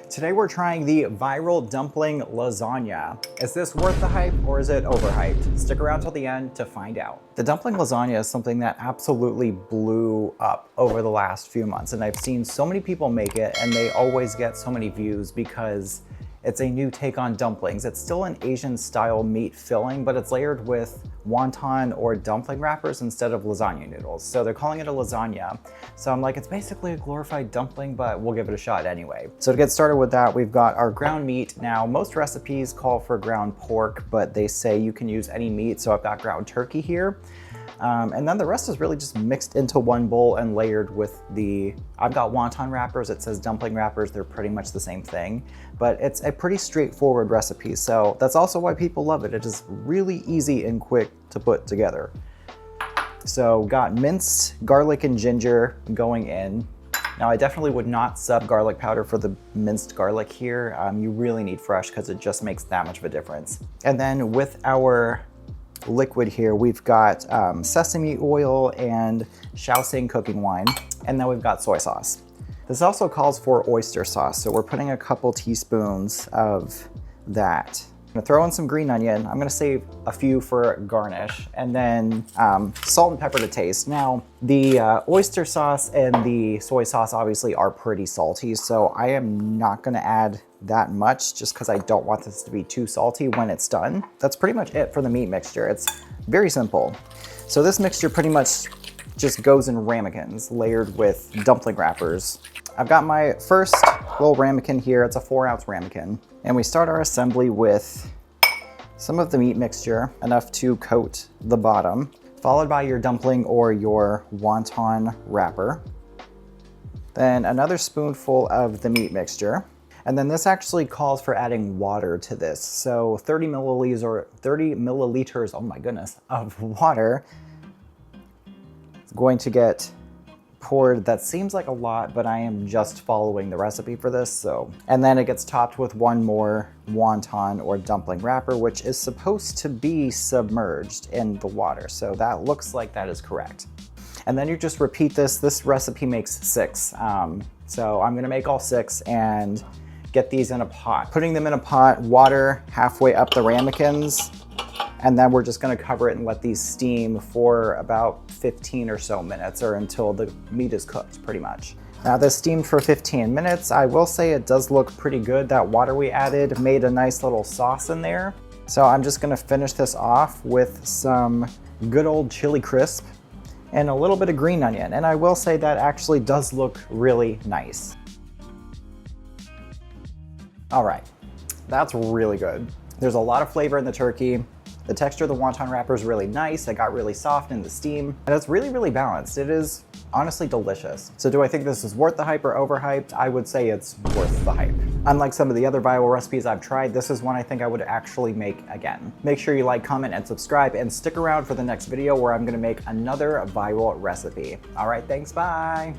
Today we're trying the viral dumpling lasagna. Is this worth the hype or is it overhyped? Stick around till the end to find out. The dumpling lasagna is something that absolutely blew up over the last few months, and I've seen so many people make it and they always get so many views because it's a new take on dumplings. It's still an Asian style meat filling, but it's layered with wonton or dumpling wrappers instead of lasagna noodles. So they're calling it a lasagna. So I'm like, it's basically a glorified dumpling, but we'll give it a shot anyway. So to get started with that, we've got our ground meat. Now, most recipes call for ground pork, but they say you can use any meat. So I've got ground turkey here. And then the rest is really just mixed into one bowl and layered with I've got wonton wrappers, it says dumpling wrappers, they're pretty much the same thing, but it's a pretty straightforward recipe. So that's also why people love it. It is really easy and quick to put together. So got minced garlic and ginger going in. Now I definitely would not sub garlic powder for the minced garlic here. You really need fresh because it just makes that much of a difference. And then with our liquid here, we've got sesame oil and Shaoxing cooking wine, and then we've got soy sauce. This also calls for oyster sauce, so we're putting a couple teaspoons of that. I'm gonna throw in some green onion. I'm gonna save a few for garnish, and then salt and pepper to taste. Now, the oyster sauce and the soy sauce obviously are pretty salty, so I am not gonna add that much just because I don't want this to be too salty when it's done. That's pretty much it for the meat mixture. It's very simple. So this mixture pretty much just goes in ramekins layered with dumpling wrappers. I've got my first little ramekin here. It's a 4-ounce ramekin. And we start our assembly with some of the meat mixture, enough to coat the bottom, followed by your dumpling or your wonton wrapper. Then another spoonful of the meat mixture. And then this actually calls for adding water to this. So 30 milliliters, oh my goodness, of water is going to get poured. That seems like a lot, but I am just following the recipe for this. So, and then it gets topped with one more wonton or dumpling wrapper, which is supposed to be submerged in the water. So that looks like that is correct. And then you just repeat this. This recipe makes 6. So I'm gonna make all 6 and get these in a pot. Putting them in a pot, water halfway up the ramekins, and then we're just gonna cover it and let these steam for about 15 or so minutes, or until the meat is cooked, pretty much. Now this steamed for 15 minutes. I will say it does look pretty good. That water we added made a nice little sauce in there. So I'm just gonna finish this off with some good old chili crisp and a little bit of green onion. And I will say that actually does look really nice. All right, that's really good. There's a lot of flavor in the turkey. The texture of the wonton wrapper is really nice. It got really soft in the steam, and it's really, really balanced. It is honestly delicious. So do I think this is worth the hype or overhyped? I would say it's worth the hype. Unlike some of the other viral recipes I've tried, this is one I think I would actually make again. Make sure you like, comment, and subscribe, and stick around for the next video where I'm gonna make another viral recipe. All right, thanks, bye.